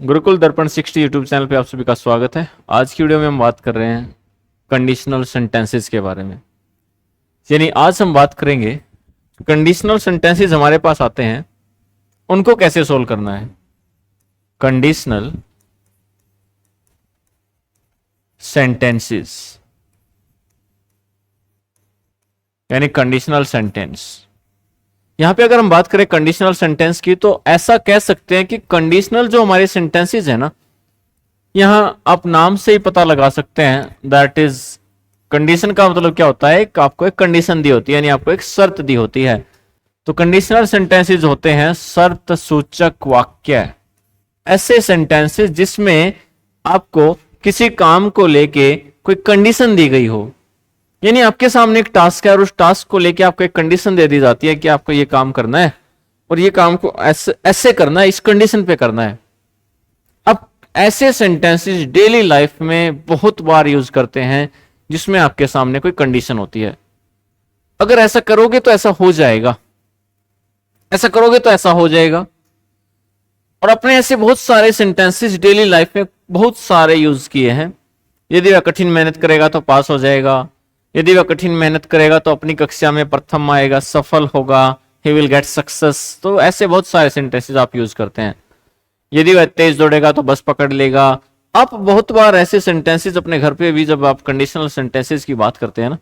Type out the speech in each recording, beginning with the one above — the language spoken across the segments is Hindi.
गुरुकुल दर्पण 60 यूट्यूब चैनल पे आप सभी का स्वागत है। आज की वीडियो में हम बात कर रहे हैं कंडीशनल सेंटेंसेस के बारे में। यानी आज हम बात करेंगे कंडीशनल सेंटेंसेस हमारे पास आते हैं उनको कैसे सोल्व करना है। कंडीशनल सेंटेंसेस यानी कंडीशनल सेंटेंस। यहां पे अगर हम बात करें कंडीशनल सेंटेंस की तो ऐसा कह सकते हैं कि कंडीशनल जो हमारे सेंटेंसेस है ना, यहां आप नाम से ही पता लगा सकते हैं। दैट इज कंडीशन का मतलब क्या होता है, आपको एक कंडीशन दी होती है, यानी आपको एक शर्त दी होती है। तो कंडीशनल सेंटेंसेस होते हैं शर्त सूचक वाक्य, ऐसे सेंटेंसेस जिसमें आपको किसी काम को लेके कोई कंडीशन दी गई हो। यानी आपके सामने एक टास्क है और उस टास्क को लेके आपको एक कंडीशन दे दी जाती है कि आपको ये काम करना है और ये काम को ऐसे ऐसे करना है, इस कंडीशन पे करना है। अब ऐसे सेंटेंसेस डेली लाइफ में बहुत बार यूज करते हैं जिसमें आपके सामने कोई कंडीशन होती है। अगर ऐसा करोगे तो ऐसा हो जाएगा, ऐसा करोगे तो ऐसा हो जाएगा। और अपने ऐसे बहुत सारे सेंटेंसेस डेली लाइफ में बहुत सारे यूज किए हैं। यदि वह कठिन मेहनत करेगा तो पास हो जाएगा, यदि वह कठिन मेहनत करेगा तो अपनी कक्षा में प्रथम आएगा, सफल होगा, ही विल गेट सक्सेस। तो ऐसे बहुत सारे सेंटेंसेस आप यूज करते हैं। यदि वह तेज दौड़ेगा तो बस पकड़ लेगा। आप बहुत बार ऐसे सेंटेंसेस अपने घर पे भी, जब आप कंडीशनल सेंटेंसेस की बात करते हैं ना,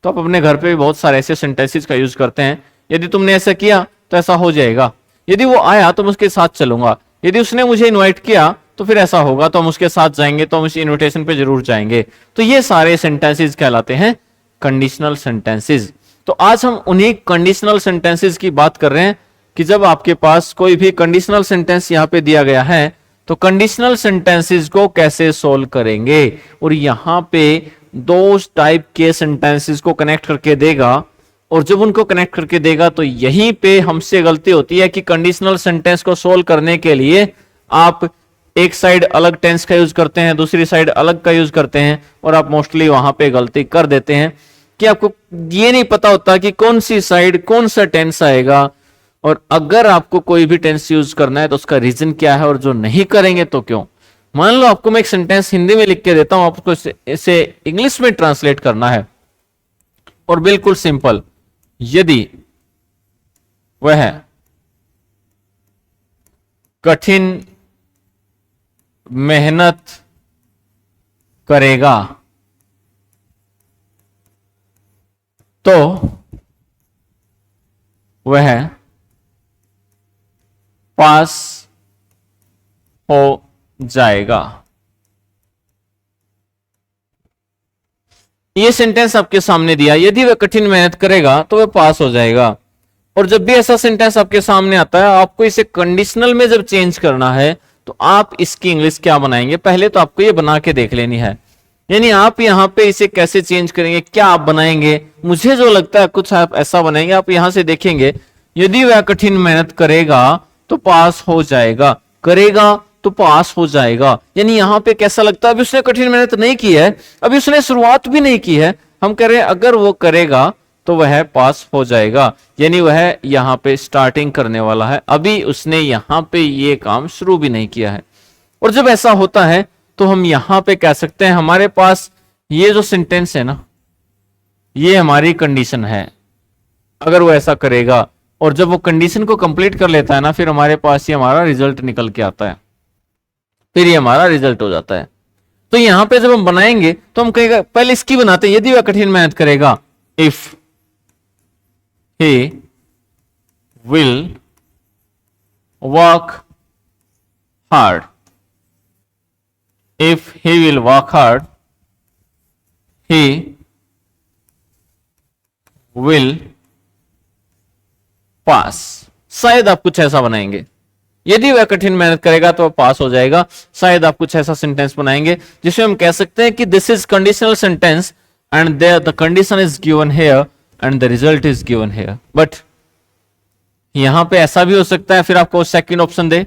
तो आप अपने घर पे भी बहुत सारे ऐसे सेंटेंसेस का यूज करते हैं। यदि तुमने ऐसा किया तो ऐसा हो जाएगा, यदि वो आया तो मैं उसके साथ चलूंगा, यदि उसने मुझे इन्वाइट किया तो फिर ऐसा होगा, तो हम उसके साथ जाएंगे, तो हम उस इन्विटेशन पे जरूर जाएंगे। तो ये सारे सेंटेंसेस कहलाते हैं कंडीशनल सेंटेंसेस। तो आज हम उन्हीं कंडीशनल सेंटेंसेस की बात कर रहे हैं कि जब आपके पास कोई भी कंडीशनल सेंटेंस यहां पे दिया गया है तो कंडीशनल सेंटेंसेस को कैसे सोल्व करेंगे। और यहां पे दो टाइप के सेंटेंसेस को कनेक्ट करके देगा, और जब उनको कनेक्ट करके देगा तो यहीं पे हमसे गलती होती है कि कंडीशनल सेंटेंस को सोल्व करने के लिए आप एक साइड अलग टेंस का यूज करते हैं, दूसरी साइड अलग का यूज करते हैं, और आप मोस्टली वहां पे गलती कर देते हैं कि आपको ये नहीं पता होता कि कौन सी साइड कौन सा टेंस आएगा। और अगर आपको कोई भी टेंस यूज करना है तो उसका रीजन क्या है, और जो नहीं करेंगे तो क्यों। मान लो आपको मैं एक सेंटेंस हिंदी में लिख के देता हूं, आपको इसे इंग्लिश में ट्रांसलेट करना है, और बिल्कुल सिंपल, यदि वह कठिन मेहनत करेगा तो वह पास हो जाएगा। ये सेंटेंस आपके सामने दिया, यदि वह कठिन मेहनत करेगा तो वह पास हो जाएगा। और जब भी ऐसा सेंटेंस आपके सामने आता है, आपको इसे कंडीशनल में जब चेंज करना है तो आप इसकी इंग्लिश क्या बनाएंगे, पहले तो आपको ये बना के देख लेनी है। यानी आप यहां पे इसे कैसे चेंज करेंगे, क्या आप बनाएंगे, मुझे जो लगता है कुछ आप ऐसा बनाएंगे। आप यहां से देखेंगे, यदि वह कठिन मेहनत करेगा तो पास हो जाएगा, करेगा तो पास हो जाएगा। यानी यहां पे कैसा लगता है, अभी उसने कठिन मेहनत नहीं की है, अभी उसने शुरुआत भी नहीं की है, हम कह रहे हैं अगर वो करेगा तो वह पास हो जाएगा। यानी वह यहां पे स्टार्टिंग करने वाला है, अभी उसने यहां पे ये काम शुरू भी नहीं किया है। और जब ऐसा होता है तो हम यहां पे कह सकते हैं हमारे पास ये जो सेंटेंस है ना, ये हमारी कंडीशन है। अगर वो ऐसा करेगा, और जब वो कंडीशन को कंप्लीट कर लेता है ना, फिर हमारे पास ये हमारा रिजल्ट निकल के आता है, फिर ये हमारा रिजल्ट हो जाता है। तो यहां पे जब हम बनाएंगे तो हम कहेगा, पहले इसकी बनाते हैं, यदि वह कठिन मेहनत करेगा, if he will work hard, if he will work hard he will pass। शायद आप कुछ ऐसा बनाएंगे, यदि वह कठिन मेहनत करेगा तो वह पास हो जाएगा। शायद आप कुछ ऐसा सेंटेंस बनाएंगे जिसमें हम कह सकते हैं कि this is conditional sentence and the condition is given here and the result is given here. But यहां पे ऐसा भी हो सकता है, फिर आपको सेकंड ऑप्शन दे,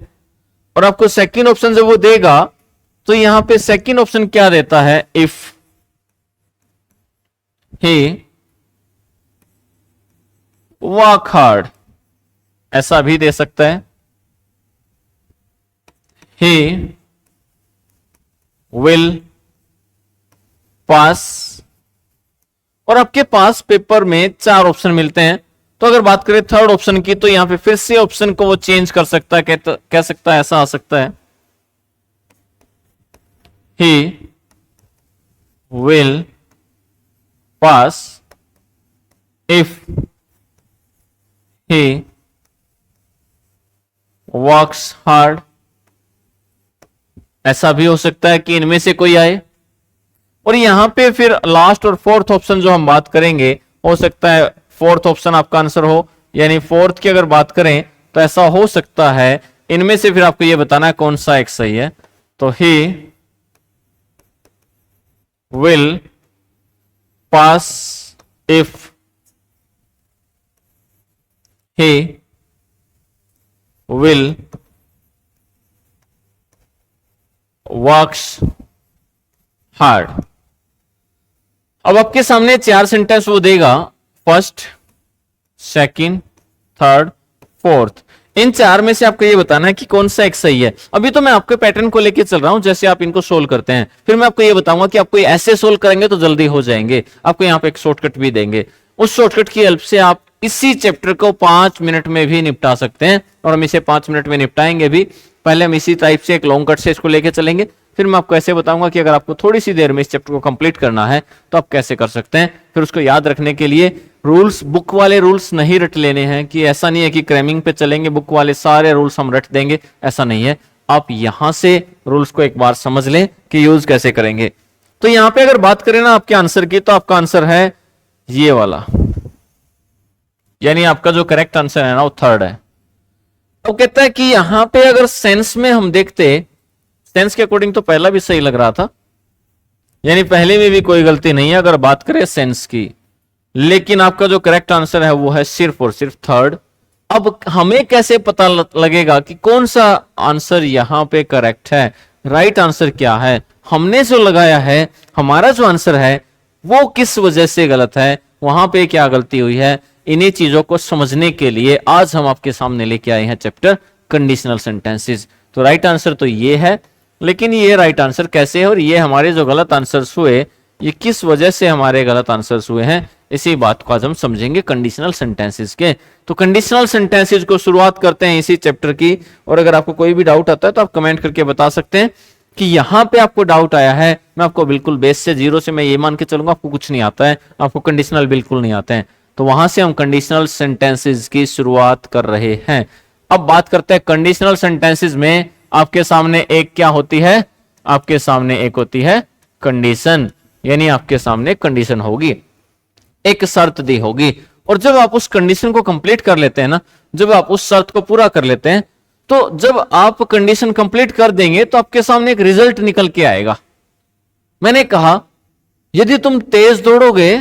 और आपको सेकंड ऑप्शन जब वो देगा तो यहां पे सेकंड ऑप्शन क्या देता है, इफ ही वर्क हार्ड, ऐसा भी दे सकता है। he will pass। और आपके पास पेपर में 4 ऑप्शन मिलते हैं, तो अगर बात करें थर्ड ऑप्शन की तो यहां पे फिर से ऑप्शन को वो चेंज कर सकता है, कह सकता है, ऐसा आ सकता है, he will pass if he works hard। ऐसा भी हो सकता है कि इनमें से कोई आए। और यहां पे फिर लास्ट और फोर्थ ऑप्शन जो हम बात करेंगे, हो सकता है फोर्थ ऑप्शन आपका आंसर हो, यानी फोर्थ की अगर बात करें तो ऐसा हो सकता है इनमें से फिर आपको यह बताना है कौन सा एक सही है। तो he will pass if he will works hard. अब आपके सामने 4 सेंटेंस वो देगा, फर्स्ट, सेकंड, थर्ड, फोर्थ। इन 4 में से आपको ये बताना है कि कौन सा एक सही है। अभी तो मैं आपके पैटर्न को लेके चल रहा हूं, जैसे आप इनको सोल्व करते हैं, फिर मैं आपको ये बताऊंगा कि आपको ऐसे सोल्व करेंगे तो जल्दी हो जाएंगे। आपको यहां पे एक शॉर्टकट भी देंगे, उस शॉर्टकट की हेल्प से आप इसी चैप्टर को 5 मिनट में भी निपटा सकते हैं, और हम इसे 5 मिनट में निपटाएंगे भी। पहले हम इसी टाइप से एक लॉन्ग कट से इसको लेके चलेंगे, फिर मैं आपको ऐसे बताऊंगा कि अगर आपको थोड़ी सी देर में इस चैप्टर को कंप्लीट करना है तो आप कैसे कर सकते हैं। फिर उसको याद रखने के लिए रूल्स, बुक वाले रूल्स नहीं रट लेने हैं, कि ऐसा नहीं है कि क्रैमिंग पे चलेंगे बुक वाले सारे रूल्स हम रट देंगे, ऐसा नहीं है। आप यहां से रूल्स को एक बार समझ लें कि यूज कैसे करेंगे। तो यहां पे अगर बात करें ना आपके आंसर की, तो आपका आंसर है ये वाला, यानी आपका जो करेक्ट आंसर है ना वो थर्ड है। तो कहता है कि यहां पे अगर सेंस में हम देखते, सेंस के अकॉर्डिंग तो पहला भी सही लग रहा था, यानी पहले में भी कोई गलती नहीं है अगर बात करें सेंस की, लेकिन आपका जो करेक्ट आंसर है वो है सिर्फ और सिर्फ थर्ड। अब हमें कैसे पता लगेगा कि कौन सा आंसर यहां पे करेक्ट है, राइट आंसर क्या है, हमने जो लगाया है, हमारा जो आंसर है वो किस वजह से गलत है, वहां पे क्या गलती हुई है। इन्हीं चीजों को समझने के लिए आज हम आपके सामने लेके आए हैं चैप्टर कंडीशनल सेंटेंसेस। तो राइट आंसर तो ये है, लेकिन ये राइट आंसर कैसे है और ये हमारे जो गलत आंसर्स हुए ये किस वजह से हमारे गलत आंसर्स हुए हैं, इसी बात को आज हम समझेंगे कंडीशनल सेंटेंसेस के। तो कंडीशनल सेंटेंसेस को शुरुआत करते हैं इसी चैप्टर की, और अगर आपको कोई भी डाउट आता है तो आप कमेंट करके बता सकते हैं कि यहां पे आपको डाउट आया है। मैं आपको बिल्कुल बेस से, जीरो से मैं ये मान के चलूंगा आपको कुछ नहीं आता है, आपको कंडीशनल बिल्कुल नहीं आते हैं, तो वहां से हम कंडीशनल सेंटेंसेस की शुरुआत कर रहे हैं। अब बात करते हैं कंडीशनल सेंटेंसेस में आपके सामने एक क्या होती है, आपके सामने एक होती है कंडीशन, यानी आपके सामने कंडीशन होगी, एक शर्त दी होगी, और जब आप उस कंडीशन को कंप्लीट कर लेते हैं ना, जब आप उस शर्त को पूरा कर लेते हैं, तो जब आप कंडीशन कंप्लीट कर देंगे तो आपके सामने एक रिजल्ट निकल के आएगा। मैंने कहा यदि तुम तेज दौड़ोगे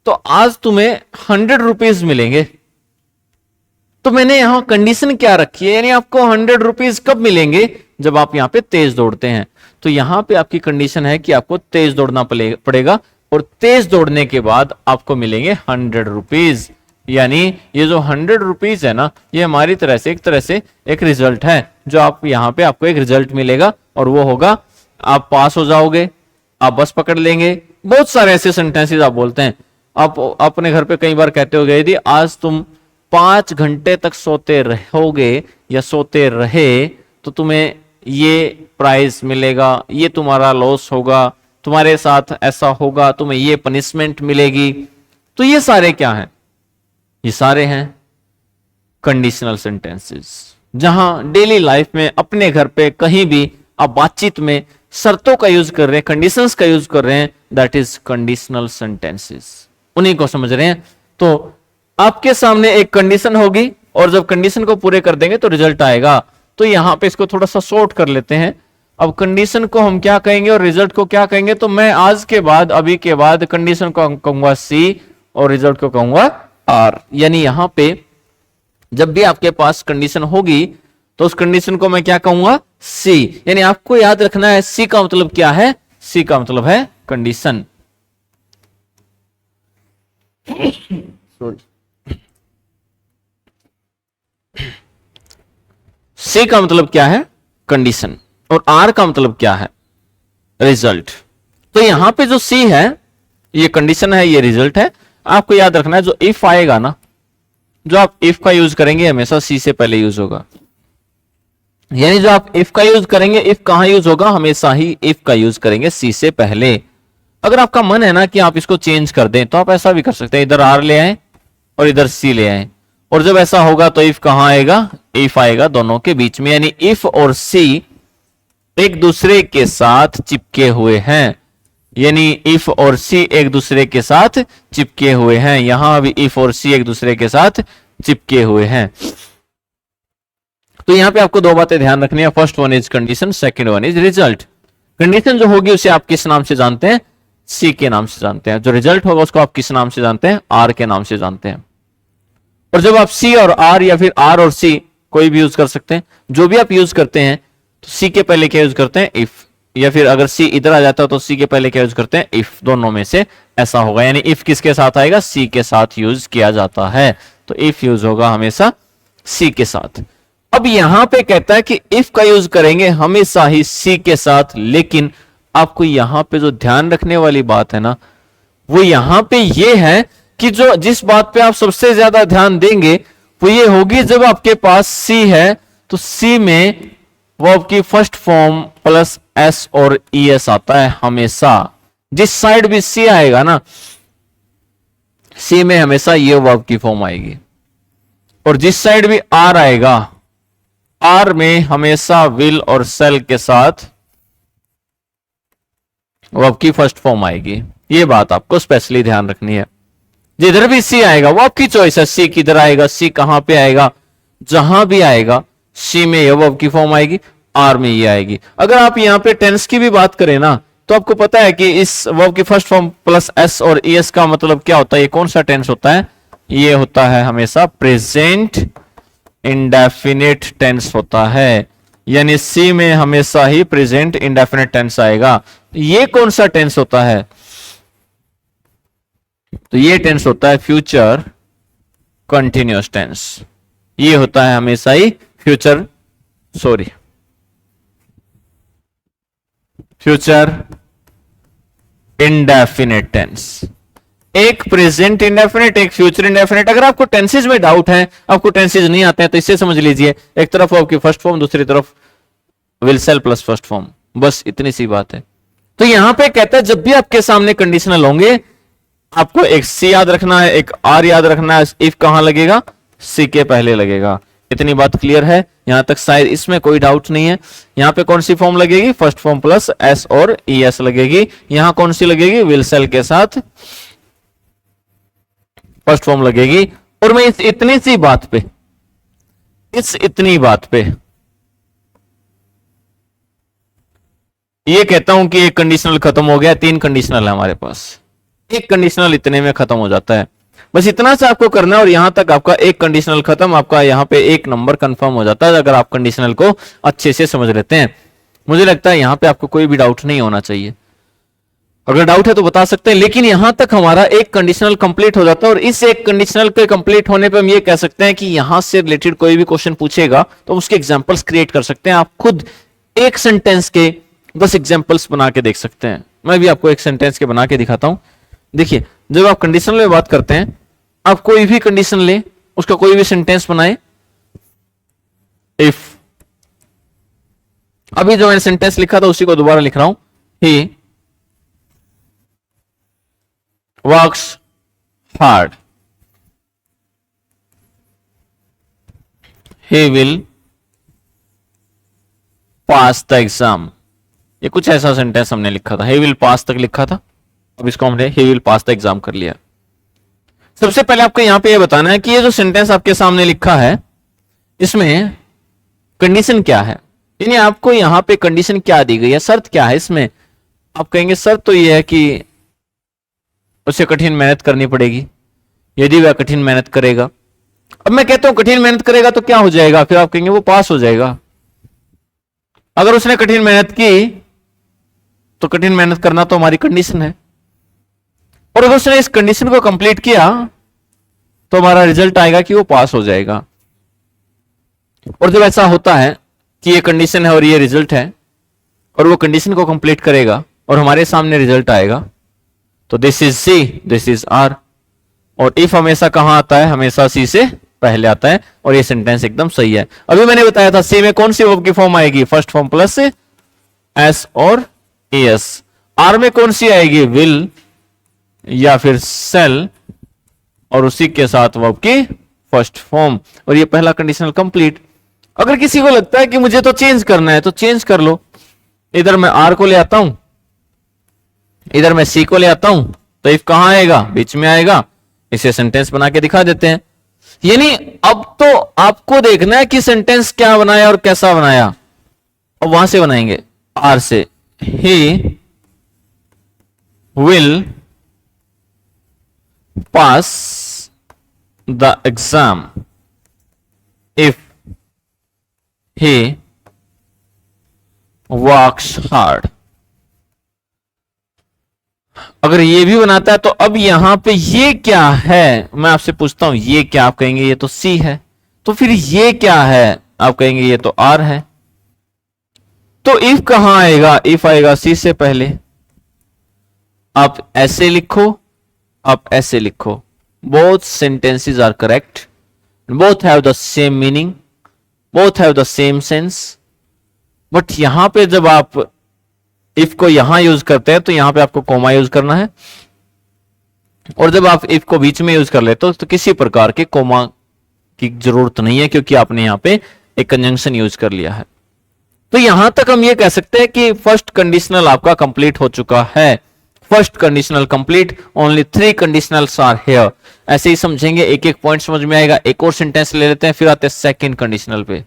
तो आज तुम्हें 100 रुपीज मिलेंगे, तो मैंने यहां कंडीशन क्या रखी है, यानी आपको 100 रुपीज कब मिलेंगे, जब आप यहां पे तेज दौड़ते हैं। तो यहां पे आपकी कंडीशन है कि आपको तेज दौड़ना पड़ेगा, और तेज दौड़ने के बाद आपको मिलेंगे 100 रुपीज। यानी ये जो 100 रुपीज है ना, ये हमारी तरह से एक रिजल्ट है, जो आप यहां पे आपको एक रिजल्ट मिलेगा, और वो होगा आप पास हो जाओगे, आप बस पकड़ लेंगे। बहुत सारे ऐसे सेंटेंसेस आप बोलते हैं, आप अपने घर पे कई बार कहते हो, यदि आज तुम 5 घंटे तक सोते रहोगे या सोते रहे तो तुम्हें ये प्राइज मिलेगा, ये तुम्हारा लॉस होगा, तुम्हारे साथ ऐसा होगा, तुम्हें ये पनिशमेंट मिलेगी। तो ये सारे क्या हैं, ये सारे हैं कंडीशनल सेंटेंसेस, जहां डेली लाइफ में, अपने घर पे, कहीं भी आप बातचीत में शर्तों का यूज कर रहे हैं, कंडीशंस का यूज कर रहे हैं, दैट इज कंडीशनल सेंटेंसेस, उन्हीं को समझ रहे हैं। तो आपके सामने एक कंडीशन होगी, और जब कंडीशन को पूरे कर देंगे तो रिजल्ट आएगा। तो यहां पे इसको थोड़ा सा शॉर्ट कर लेते हैं। अब कंडीशन को हम क्या कहेंगे और रिजल्ट को क्या कहेंगे, तो मैं आज के बाद, अभी के बाद कंडीशन को कहूंगा सी और रिजल्ट को कहूंगा आर। यानी यहां पे जब भी आपके पास कंडीशन होगी तो उस कंडीशन को मैं क्या कहूंगा, सी। यानी आपको याद रखना है सी का मतलब क्या है, सी का मतलब है कंडीशन। सी का मतलब क्या है, कंडीशन और आर का मतलब क्या है, रिजल्ट। तो यहां पे जो सी है ये कंडीशन है, ये रिजल्ट है। आपको याद रखना है जो इफ आएगा ना, जो आप इफ का यूज करेंगे हमेशा सी से पहले यूज होगा। यानी जो आप इफ का यूज करेंगे, इफ कहां यूज होगा, हमेशा ही इफ का यूज करेंगे सी से पहले। अगर आपका मन है ना कि आप इसको चेंज कर दें तो आप ऐसा भी कर सकते हैं, इधर आर ले आए और इधर सी ले आए, और जब ऐसा होगा तो इफ कहां आएगा, इफ आएगा दोनों के बीच में। यानी इफ और सी एक दूसरे के साथ चिपके हुए हैं, यानी इफ और सी एक दूसरे के साथ चिपके हुए हैं। यहां भी इफ और सी एक दूसरे के साथ चिपके हुए हैं। तो यहां पे आपको दो बातें ध्यान रखनी है, first one is condition, second one is result. Condition जो होगी उसे आप किस नाम से जानते हैं, सी के नाम से जानते हैं। जो रिजल्ट होगा उसको आप किस नाम से जानते हैं, आर के नाम से जानते हैं। और जब आप सी और आर या फिर आर और सी कोई भी यूज कर सकते हैं, जो भी आप यूज करते हैं तो सी के पहले क्या यूज करते हैं, इफ, या फिर अगर सी इधर आ जाता है तो सी के पहले क्या यूज करते हैं, इफ। दोनों में से ऐसा होगा, यानी इफ किसके साथ आएगा, सी के साथ यूज किया जाता है। तो इफ यूज होगा हमेशा सी के साथ। अब यहां पे कहता है कि इफ का यूज करेंगे हमेशा ही सी के साथ, लेकिन आपको यहां पे जो ध्यान रखने वाली बात है ना, वो यहां पे ये है कि जो जिस बात पे आप सबसे ज्यादा ध्यान देंगे वो ये होगी, जब आपके पास सी है तो सी में वर्ब की फर्स्ट फॉर्म प्लस एस और ई एस आता है हमेशा। जिस साइड भी सी आएगा ना, सी में हमेशा ये वर्ब की फॉर्म आएगी, और जिस साइड भी आर आएगा, आर में हमेशा विल और सेल के साथ वर्ब की फर्स्ट फॉर्म आएगी। ये बात आपको स्पेशली ध्यान रखनी है। जिधर भी सी आएगा वो आपकी चॉइस है, सी किधर आएगा, सी कहां पे आएगा, जहां भी आएगा सी में ये वर्ब की फॉर्म आएगी, आर में ये आएगी। अगर आप यहां पे टेंस की भी बात करें ना, तो आपको पता है कि इस वर्ब की फर्स्ट फॉर्म प्लस एस और ई एस का मतलब क्या होता है, ये कौन सा टेंस होता है, ये होता है हमेशा प्रेजेंट इंडेफिनिट टेंस होता है। यानी सी में हमेशा ही प्रेजेंट इंडेफिनिट टेंस आएगा। ये कौन सा टेंस होता है, तो ये टेंस होता है फ्यूचर कंटिन्यूअस टेंस। ये होता है हमेशा ही फ्यूचर इंडेफिनिट टेंस। एक प्रेजेंट इंडेफिनिट, एक फ्यूचर इंडेफिनिट। अगर आपको टेंसेज में डाउट है, आपको टेंसेज नहीं आते हैं, तो इससे समझ लीजिए, एक तरफ आपकी फर्स्ट फॉर्म, दूसरी तरफ will sell plus first form, बस इतनी सी बात है। तो यहां पे कहता है जब भी आपके सामने कंडीशनल होंगे, आपको एक सी याद रखना है, एक आर याद रखना है। इफ कहां लगेगा, सी के पहले लगेगा। इतनी बात क्लियर है यहां तक, शायद इसमें कोई डाउट नहीं है। यहां पे कौन सी फॉर्म लगेगी, फर्स्ट फॉर्म प्लस एस और ई एस लगेगी। यहां कौन सी लगेगी, विल सेल के साथ फर्स्ट फॉर्म लगेगी। और मैं इस इतनी सी बात पे, इस इतनी बात पे ये कहता हूं कि एक कंडीशनल खत्म हो गया। तीन कंडीशनल है हमारे पास, एक कंडीशनल इतने में खत्म हो जाता है। बस इतना सा आपको करना है और यहां तक आपका एक कंडीशनल खत्म, आपका यहां पे एक नंबर कंफर्म हो जाता है अगर आप कंडीशनल को अच्छे से समझ लेते हैं। मुझे लगता है यहां पे आपको कोई भी डाउट नहीं होना चाहिए। अगर डाउट है तो बता सकते हैं, लेकिन यहां तक हमारा एक कंडीशनल कंप्लीट हो जाता है। और इस एक कंडीशनल के कंप्लीट होने पे हम ये कह सकते हैं कि यहां से रिलेटेड कोई भी क्वेश्चन पूछेगा तो उसके एग्जांपल्स क्रिएट कर सकते हैं। आप खुद एक सेंटेंस के 10 एग्जांपल्स बना के देख सकते हैं। मैं भी आपको एक सेंटेंस के बना के दिखाता हूं। देखिए, जब आप कंडीशनल में बात करते हैं, आप कोई भी कंडीशन ले, उसका कोई भी सेंटेंस बनाए। इफ, अभी जो मैंने सेंटेंस लिखा था उसी को दोबारा लिख रहा हूं। He works hard, he will pass the exam. ये कुछ ऐसा सेंटेंस हमने लिखा था, ही विल पास तक लिखा था। अब इसको हमने he will pass the exam कर लिया। सबसे पहले आपको यहां पे ये बताना है कि ये जो सेंटेंस आपके सामने लिखा है, इसमें कंडीशन क्या है। यानी आपको यहां पे कंडीशन क्या दी गई है, शर्त क्या है इसमें। आप कहेंगे शर्त तो ये है कि उसे कठिन मेहनत करनी पड़ेगी। यदि वह कठिन मेहनत करेगा, अब मैं कहता हूं कठिन मेहनत करेगा तो क्या हो जाएगा, फिर आप कहेंगे वो पास हो जाएगा। अगर उसने कठिन मेहनत की तो कठिन मेहनत करना तो हमारी कंडीशन है, और अगर उसने इस कंडीशन को कंप्लीट किया तो हमारा रिजल्ट आएगा कि वो पास हो जाएगा। और जब ऐसा होता है कि ये कंडीशन है और ये रिजल्ट है, और वो कंडीशन को कंप्लीट करेगा और हमारे सामने रिजल्ट आएगा, तो this is C, this is R. और इफ हमेशा कहां आता है, हमेशा सी से पहले आता है, और ये सेंटेंस एकदम सही है। अभी मैंने बताया था सी में कौन सी वर्ब की फॉर्म आएगी, फर्स्ट फॉर्म प्लस एस और एस। आर में कौन सी आएगी, विल या फिर सेल, और उसी के साथ वर्ब की फर्स्ट फॉर्म, और ये पहला कंडीशनल कंप्लीट। अगर किसी को लगता है कि मुझे तो चेंज करना है तो चेंज कर लो, इधर मैं आर को ले आता हूं, इधर मैं सी को ले आता हूं, तो इफ कहां आएगा, बीच में आएगा। इसे सेंटेंस बना के दिखा देते हैं। यानी अब तो आपको देखना है कि सेंटेंस क्या बनाया और कैसा बनाया। अब वहां से बनाएंगे, आर से, he will pass the exam if he works hard। अगर ये भी बनाता है तो अब यहां पे ये क्या है, मैं आपसे पूछता हूं ये क्या, आप कहेंगे ये तो सी है, तो फिर ये क्या है, आप कहेंगे ये तो आर है। तो इफ कहां आएगा, इफ आएगा सी से पहले। आप ऐसे लिखो, आप ऐसे लिखो, both sentences are correct, both have the same meaning, both have the same sense, but यहां पे जब आप if को यहां यूज करते हैं तो यहां पे आपको कोमा यूज करना है, और जब आप if को बीच में यूज कर लेते हो तो किसी प्रकार के कोमा की जरूरत नहीं है, क्योंकि आपने यहां पे एक कंजंक्शन यूज कर लिया है। तो यहां तक हम ये कह सकते हैं कि फर्स्ट कंडीशनल आपका कंप्लीट हो चुका है। First conditional complete, only 3 conditionals are here. ऐसे ही समझेंगे, एक एक पॉइंट समझ में आएगा। एक और सेंटेंस ले लेते हैं, फिर आते हैं सेकंड कंडीशनल पे।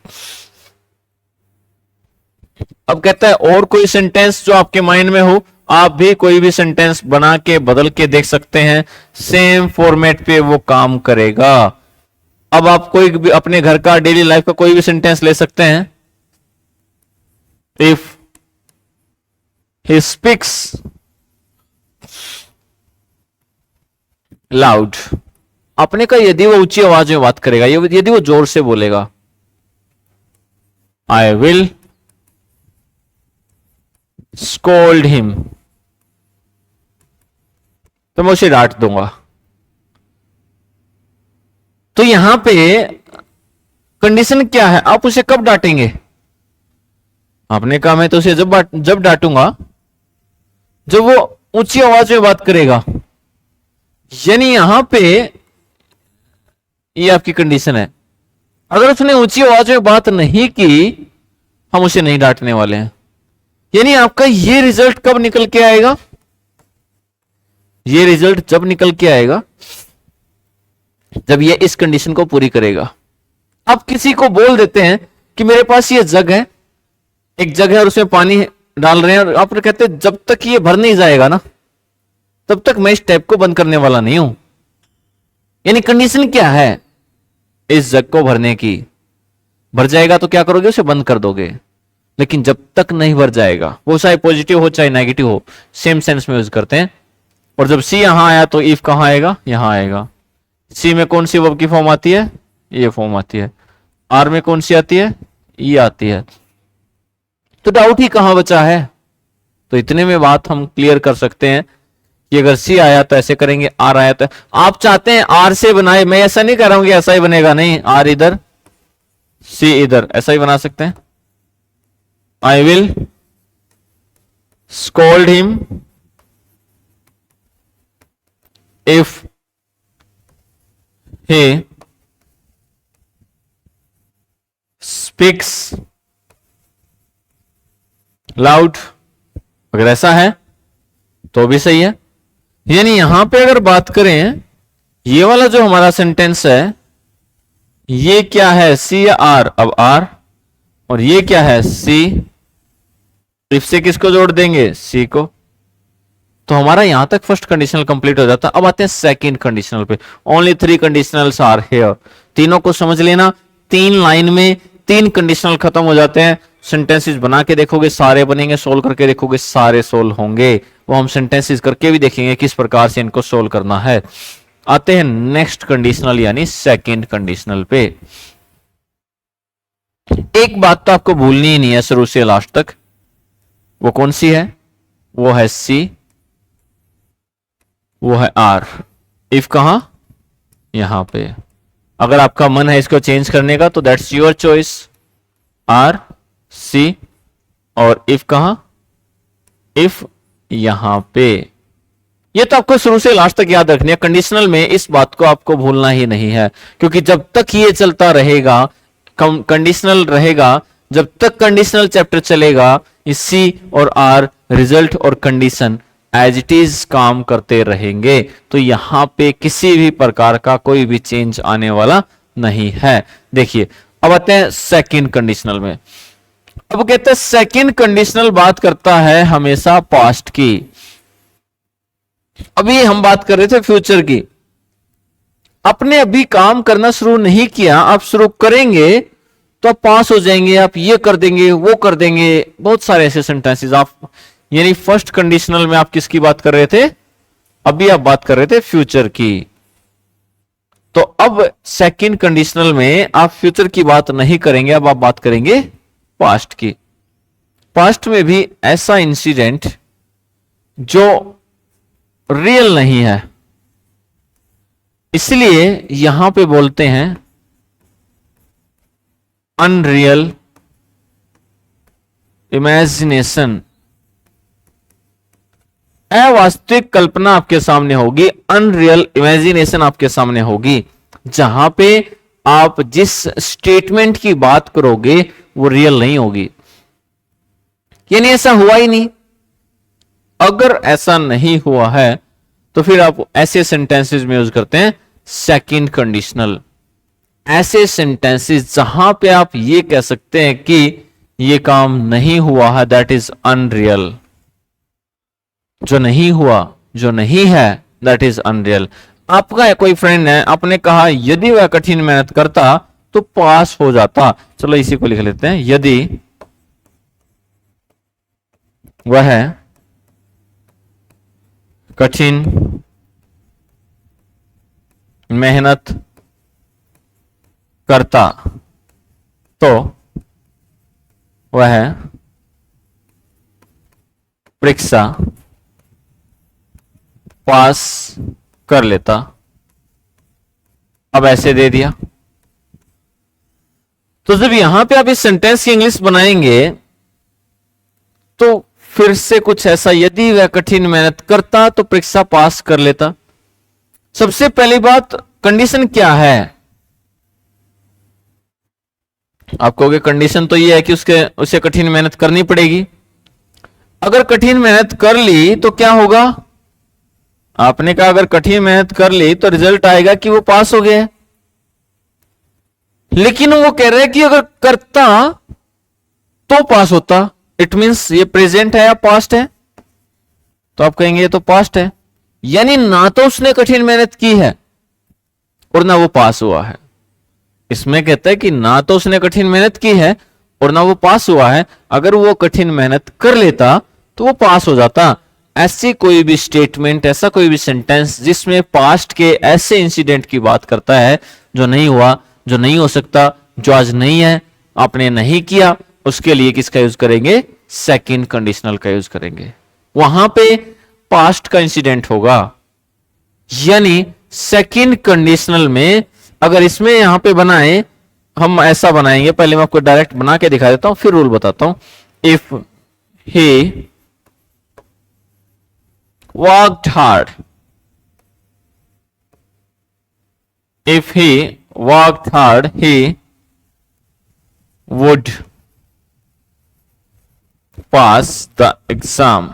अब कहता है और कोई सेंटेंस जो आपके माइंड में हो, आप भी कोई भी सेंटेंस बना के बदल के देख सकते हैं, सेम फॉर्मेट पे वो काम करेगा। अब आप कोई भी अपने घर का, डेली लाइफ का कोई भी सेंटेंस ले सकते हैं। इफ ही स्पीक्स लाउड, अपने का यदि वो ऊंची आवाज में बात करेगा, यदि वो जोर से बोलेगा, आई विल स्कोल्ड हिम, तो मैं उसे डांट दूंगा। तो यहां पे कंडीशन क्या है, आप उसे कब डांटेंगे, आपने कहा मैं तो उसे जब डांटूंगा जब वो ऊंची आवाज में बात करेगा। यानी यहां पे ये आपकी कंडीशन है। अगर उसने ऊंची आवाज में बात नहीं की, हम उसे नहीं डांटने वाले हैं। यानी आपका ये रिजल्ट कब निकल के आएगा, ये रिजल्ट जब निकल के आएगा जब ये इस कंडीशन को पूरी करेगा। आप किसी को बोल देते हैं कि मेरे पास ये जग है, एक जग है और उसमें पानी डाल रहे हैं, और आप कहते हैं जब तक ये भर नहीं जाएगा ना तब तक मैं इस टैप को बंद करने वाला नहीं हूं। यानी कंडीशन क्या है इस जग को भरने की, भर जाएगा तो क्या करोगे, उसे बंद कर दोगे। लेकिन जब तक नहीं भर जाएगा, वो चाहे पॉजिटिव हो चाहे नेगेटिव हो, सेम सेंस में यूज करते हैं। और जब सी यहां आया तो इफ कहां आएगा, यहां आएगा। सी में कौन सी वर्ब की फॉर्म आती है, ये फॉर्म आती है। आर में कौन सी आती है, ये आती है। तो डाउट ही कहां बचा है। तो इतने में बात हम क्लियर कर सकते हैं कि अगर सी आया तो ऐसे करेंगे, आर आया तो आप चाहते हैं आर से बनाए, मैं ऐसा नहीं कह रहा हूं कि ऐसा ही बनेगा, नहीं, आर इधर सी इधर, ऐसा ही बना सकते हैं। I will scold him if he speaks loud, अगर ऐसा है तो भी सही है। यानी यहां पे अगर बात करें, ये वाला जो हमारा सेंटेंस है ये क्या है, सी या आर, अब आर, और ये क्या है सी, इफ से किसको जोड़ देंगे, सी को। तो हमारा यहां तक फर्स्ट कंडीशनल कंप्लीट हो जाता है। अब आते हैं सेकंड कंडीशनल पे। Only 3 conditionals are here. तीनों को समझ लेना, 3 लाइन में 3 कंडीशनल खत्म हो जाते हैं। सेंटेंसेस बना के देखोगे सारे बनेंगे, सोल्व करके देखोगे सारे सोल्व होंगे। वो हम सेंटेंसेस करके भी देखेंगे किस प्रकार से इनको सोल्व करना है। आते हैं नेक्स्ट कंडीशनल यानी सेकंड कंडीशनल पे। एक बात तो आपको भूलनी ही नहीं है शुरू से लास्ट तक, वो कौन सी है? वो है सी, वो है आर। इफ कहां? यहां पे। अगर आपका मन है इसको चेंज करने का तो that's your choice, R C. और इफ कहां? इफ यहां पे। ये तो आपको शुरू से लास्ट तक याद रखनी है। कंडीशनल में इस बात को आपको भूलना ही नहीं है, क्योंकि जब तक ये चलता रहेगा, कंडीशनल रहेगा, जब तक कंडीशनल चैप्टर चलेगा, इस सी और आर रिजल्ट और कंडीशन एज इट इज काम करते रहेंगे। तो यहां पे किसी भी प्रकार का कोई भी चेंज आने वाला नहीं है। देखिए अब आते हैं सेकंड कंडीशनल में। अब कहते हैं सेकंड कंडीशनल बात करता है हमेशा पास्ट की। अभी हम बात कर रहे थे फ्यूचर की। आपने अभी काम करना शुरू नहीं किया, आप शुरू करेंगे तो आप पास हो जाएंगे, आप ये कर देंगे, वो कर देंगे, बहुत सारे ऐसे सेंटेंसेस आप, यानी फर्स्ट कंडीशनल में आप किसकी बात कर रहे थे? अभी आप बात कर रहे थे फ्यूचर की। तो अब सेकंड कंडीशनल में आप फ्यूचर की बात नहीं करेंगे, अब आप बात करेंगे पास्ट की। पास्ट में भी ऐसा इंसिडेंट जो रियल नहीं है, इसलिए यहां पे बोलते हैं अनरियल इमेजिनेशन। अवास्तविक कल्पना आपके सामने होगी, अनरियल इमेजिनेशन आपके सामने होगी, जहां पे आप जिस स्टेटमेंट की बात करोगे वो रियल नहीं होगी, यानी ऐसा हुआ ही नहीं। अगर ऐसा नहीं हुआ है तो फिर आप ऐसे सेंटेंसेस में यूज करते हैं सेकंड कंडीशनल। ऐसे सेंटेंसेस जहां पे आप ये कह सकते हैं कि ये काम नहीं हुआ है, दैट इज अनरियल। जो नहीं हुआ, जो नहीं है, दैट इज अनरियल। आपका कोई फ्रेंड है, आपने कहा यदि वह कठिन मेहनत करता तो पास हो जाता। चलो इसी को लिख लेते हैं, यदि वह कठिन मेहनत करता तो वह परीक्षा पास कर लेता। अब ऐसे दे दिया, तो जब यहां पे आप इस सेंटेंस की इंग्लिश बनाएंगे तो फिर से कुछ ऐसा, यदि वह कठिन मेहनत करता तो परीक्षा पास कर लेता। सबसे पहली बात, कंडीशन क्या है? आप कहोगे कंडीशन तो यह है कि उसे कठिन मेहनत करनी पड़ेगी। अगर कठिन मेहनत कर ली तो क्या होगा? आपने कहा अगर कठिन मेहनत कर ली तो रिजल्ट आएगा कि वो पास हो गया। लेकिन वो कह रहे हैं कि अगर करता तो पास होता। इट मींस ये प्रेजेंट है या पास्ट है? तो आप कहेंगे ये तो पास्ट है, यानी ना तो उसने कठिन मेहनत की है और ना वो पास हुआ है। इसमें कहता है कि ना तो उसने कठिन मेहनत की है और ना वो पास हुआ है। अगर वो कठिन मेहनत कर लेता तो वो पास हो जाता। ऐसी कोई भी स्टेटमेंट, ऐसा कोई भी सेंटेंस जिसमें पास्ट के ऐसे इंसिडेंट की बात करता है जो नहीं हुआ, जो नहीं हो सकता, जो आज नहीं है, आपने नहीं किया, उसके लिए किसका यूज करेंगे? सेकंड कंडीशनल का यूज करेंगे। वहां पे पास्ट का इंसिडेंट होगा, यानी सेकंड कंडीशनल में अगर इसमें यहां पे बनाए, हम ऐसा बनाएंगे, पहले मैं आपको डायरेक्ट बना के दिखा देता हूं फिर रूल बताता हूं। If he worked hard, if he worked hard, he would pass the exam.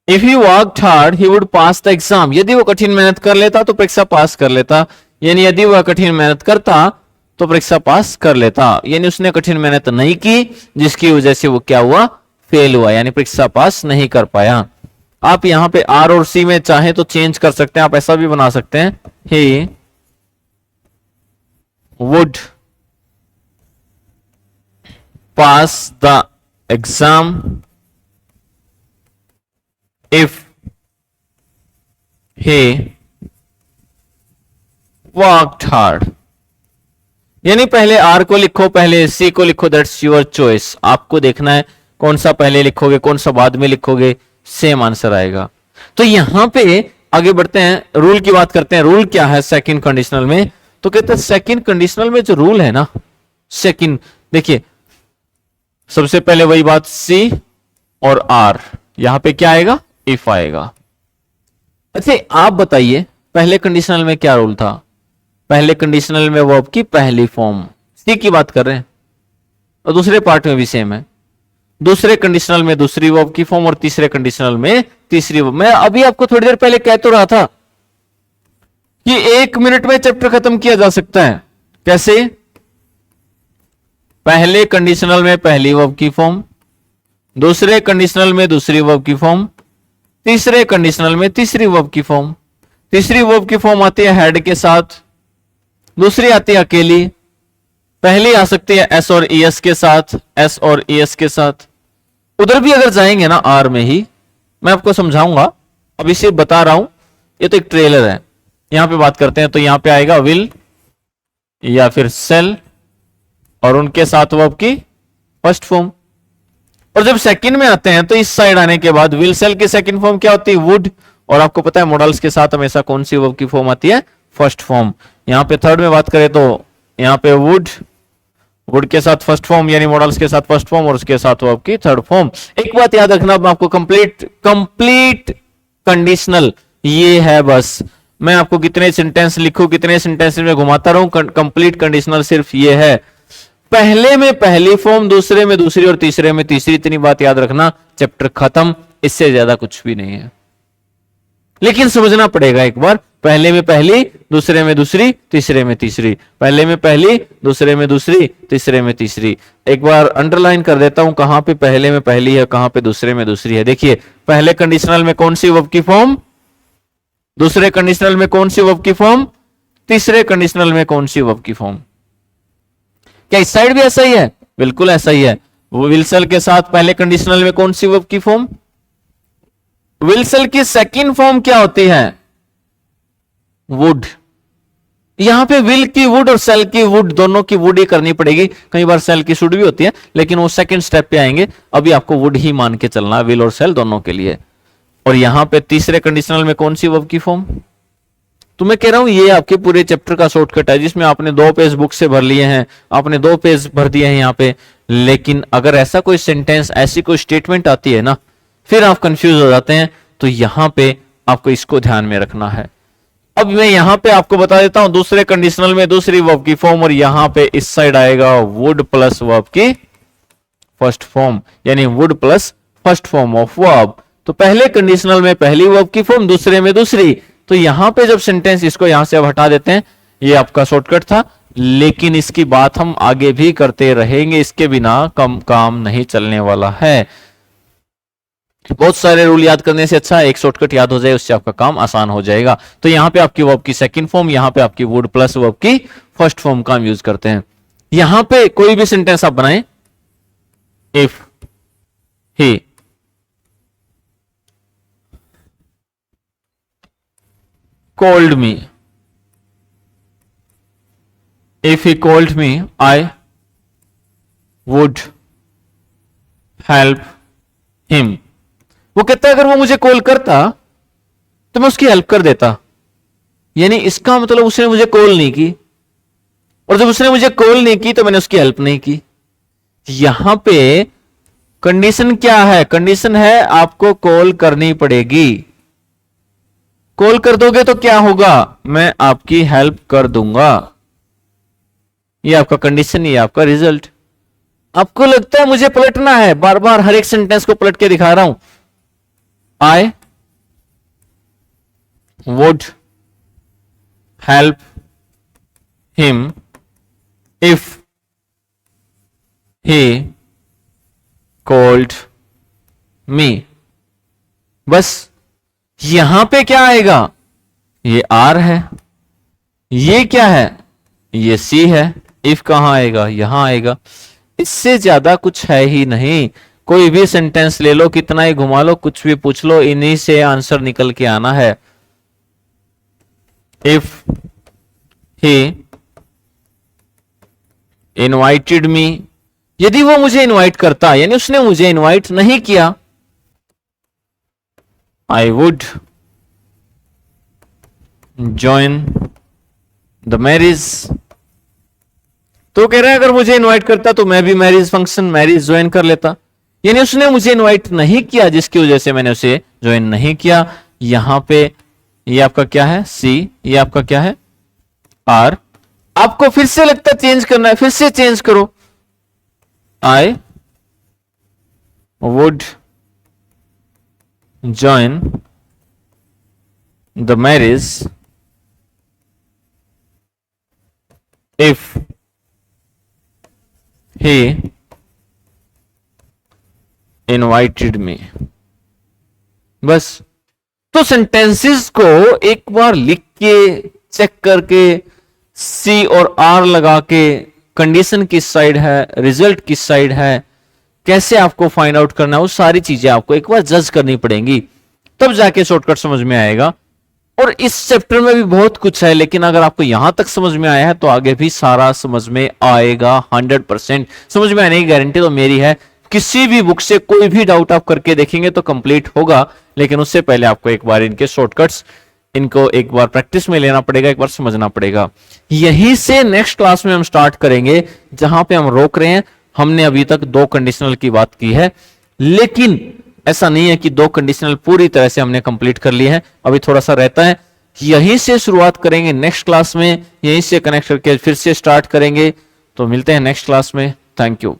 If he worked hard, he would pass the exam. यदि वो कठिन मेहनत कर लेता तो परीक्षा पास कर लेता, यानी यदि वह कठिन मेहनत करता तो परीक्षा पास कर लेता। यानी उसने कठिन मेहनत नहीं की, जिसकी वजह से वो क्या हुआ? फेल हुआ, यानी परीक्षा पास नहीं कर पाया। आप यहां पे आर और सी में चाहे तो चेंज कर सकते हैं, आप ऐसा भी बना सकते हैं, he would pass the exam if he worked hard. यानी पहले आर को लिखो, पहले सी को लिखो, दैट्स योर चॉइस। आपको देखना है कौन सा पहले लिखोगे, कौन सा बाद में लिखोगे, सेम आंसर आएगा। तो यहां पे आगे बढ़ते हैं, रूल की बात करते हैं। रूल क्या है सेकंड कंडीशनल में? तो कहते हैं सेकंड कंडीशनल में जो रूल है ना, सेकंड देखिए, सबसे पहले वही बात, सी और आर, यहां पे क्या आएगा? इफ आएगा। अच्छा आप बताइए पहले कंडीशनल में क्या रूल था? पहले कंडीशनल में वर्ब की पहली फॉर्म, सी की बात कर रहे हैं, और दूसरे पार्ट में भी सेम है। दूसरे कंडीशनल में दूसरी वर्ब की फॉर्म और तीसरे कंडीशनल में तीसरी वर्ब। मैं अभी आपको थोड़ी देर पहले कह तो रहा था कि 1 मिनट में चैप्टर खत्म किया जा सकता है। कैसे? पहले कंडीशनल में पहली वर्ब की फॉर्म, दूसरे कंडीशनल में दूसरी वर्ब की फॉर्म, तीसरे कंडीशनल में तीसरी वर्ब की फॉर्म। तीसरी वर्ब की फॉर्म आती है हेड के साथ, दूसरी आती है अकेली, पहली आ सकती है एस और ईएस के साथ, एस और ईएस के साथ। उधर भी अगर जाएंगे ना आर में ही, मैं आपको समझाऊंगा, अभी सिर्फ बता रहा हूं, ये तो एक ट्रेलर है। यहां पे बात करते हैं तो यहां पे आएगा विल या फिर सेल और उनके साथ वर्ब की फर्स्ट फॉर्म। और जब सेकंड में आते हैं तो इस साइड आने के बाद विल सेल की सेकंड फॉर्म क्या होती है? वुड। और आपको पता है मॉडल्स के साथ हमेशा कौन सी वर्ब की फॉर्म आती है? First form. यहां पे थर्ड में बात करें तो यहां पे वुड, वुड के साथ फर्स्ट फॉर्म यानी मॉडल्स के साथ फर्स्ट फॉर्म और उसके साथ वर्ब की थर्ड फॉर्म। एक बात याद रखना, आपको कंप्लीट कंडीशनल ये है बस। मैं आपको कितने सेंटेंस लिखूं, कितने सेंटेंस में घुमाता रहूं, कंप्लीट कंडीशनल सिर्फ ये है। पहले में पहली फॉर्म, दूसरे में दूसरी और तीसरे में तीसरी, इतनी बात याद रखना, चैप्टर खत्म। इससे ज्यादा कुछ भी नहीं है, लेकिन समझना पड़ेगा एक बार। पहले में पहली, दूसरे में दूसरी, तीसरे में तीसरी, पहले में पहली, दूसरे में दूसरी, तीसरे में तीसरी। एक बार अंडरलाइन कर देता हूं कहां पे पहले में पहली है, कहां पे दूसरे में दूसरी है। देखिए पहले कंडीशनल में कौन सी वर्ब की फॉर्म, दूसरे कंडीशनल में कौन सी वर्ब की फॉर्म, तीसरे कंडीशनल में कौन सी वर्ब की फॉर्म। क्या इस साइड भी ऐसा ही है? बिल्कुल ऐसा ही है। वो विल सेल के साथ पहले कंडीशनल में कौन सी वर्ब की फॉर्म? विल सेल की सेकंड फॉर्म क्या होती है? वुड। यहां पे विल की वुड और सेल की वुड, दोनों की वुड ही करनी पड़ेगी। कई बार सेल की शुड भी होती है, लेकिन वो सेकंड स्टेप पे आएंगे। अभी आपको वुड ही मान के चलना है, विल और सेल दोनों के लिए। और यहां पे तीसरे कंडीशनल में कौन सी वर्ब की फॉर्म? तो मैं कह रहा हूं ये आपके पूरे चैप्टर का शॉर्टकट है, जिसमें आपने 2 पेज बुक से भर लिए हैं, आपने 2 पेज भर दिए हैं यहां पे। लेकिन अगर ऐसा कोई सेंटेंस, ऐसी कोई स्टेटमेंट आती है ना, फिर आप कंफ्यूज हो जाते हैं। तो यहां पे आपको इसको ध्यान में रखना है। अब मैं यहां पे आपको बता देता हूं, दूसरे कंडीशनल में दूसरी वर्ब की फॉर्म, और यहां पे इस साइड आएगा वुड प्लस वर्ब की फर्स्ट फॉर्म, यानी would plus first form of verb. तो पहले कंडीशनल में पहली वर्ब की फॉर्म, दूसरे में दूसरी। तो यहां पे जब सेंटेंस, इसको यहां से अब हटा देते हैं, ये आपका शॉर्टकट था, लेकिन इसकी बात हम आगे भी करते रहेंगे, इसके बिना काम नहीं चलने वाला है। बहुत सारे रूल याद करने से अच्छा एक शॉर्टकट याद हो जाए, उससे आपका काम आसान हो जाएगा। तो यहां पे आपकी वर्ब की सेकंड फॉर्म, यहां पे आपकी वुड प्लस वर्ब की फर्स्ट फॉर्म का हम यूज करते हैं। यहां पे कोई भी सेंटेंस आप बनाएं, if he called me, if he called me, I would help him। वो कहता है अगर वो मुझे कॉल करता तो मैं उसकी हेल्प कर देता। यानी इसका मतलब उसने मुझे कॉल नहीं की, और जब उसने मुझे कॉल नहीं की तो मैंने उसकी हेल्प नहीं की। यहां पे कंडीशन क्या है? कंडीशन है आपको कॉल करनी पड़ेगी। कॉल कर दोगे तो क्या होगा? मैं आपकी हेल्प कर दूंगा। ये आपका कंडीशन, ये आपका रिजल्ट। आपको लगता है मुझे पलटना है, बार बार हर एक सेंटेंस को पलट के दिखा रहा हूं। I would help him if he called me. बस यहां पे क्या आएगा? ये आर है, ये क्या है? ये सी है। इफ कहां आएगा? यहां आएगा। इससे ज्यादा कुछ है ही नहीं। कोई भी सेंटेंस ले लो, कितना ही घुमा लो, कुछ भी पूछ लो, इन्हीं से आंसर निकल के आना है। इफ ही इनवाइटेड मी, यदि वो मुझे इनवाइट करता, यानी उसने मुझे इनवाइट नहीं किया, I would join the marriage. तो कह रहा है अगर मुझे इनवाइट करता तो मैं भी मैरिज फंक्शन, मैरिज ज्वाइन कर लेता, यानी उसने मुझे इनवाइट नहीं किया जिसकी वजह से मैंने उसे ज्वाइन नहीं किया। यहां पे ये आपका क्या है सी, ये आपका क्या है आर। आपको फिर से लगता है चेंज करना है, फिर से चेंज करो, I would join the marriage if he invited me। बस। तो सेंटेंसेस को एक बार लिख के चेक करके सी और आर लगा के कंडीशन किस साइड है, रिजल्ट किस साइड है, कैसे आपको फाइंड आउट करना है, वो सारी चीजें आपको एक बार जज करनी पड़ेंगी, तब जाके शॉर्टकट समझ में आएगा। और इस चैप्टर में भी बहुत कुछ है, लेकिन अगर आपको यहां तक समझ में आया है तो आगे भी सारा समझ में आएगा। 100% समझ में आने की गारंटी तो मेरी है। किसी भी बुक से कोई भी डाउट आप करके देखेंगे तो कंप्लीट होगा, लेकिन उससे पहले आपको एक बार इनके शॉर्टकट्स, इनको एक बार प्रैक्टिस में लेना पड़ेगा, एक बार समझना पड़ेगा। यहीं से नेक्स्ट क्लास में हम स्टार्ट करेंगे जहां पे हम रोक रहे हैं। हमने अभी तक 2 कंडीशनल की बात की है, लेकिन ऐसा नहीं है कि 2 कंडीशनल पूरी तरह से हमने कंप्लीट कर लिए हैं, अभी थोड़ा सा रहता है। यहीं से शुरुआत करेंगे नेक्स्ट क्लास में, यहीं से कनेक्ट करके फिर से स्टार्ट करेंगे। तो मिलते हैं नेक्स्ट क्लास में। Thank you.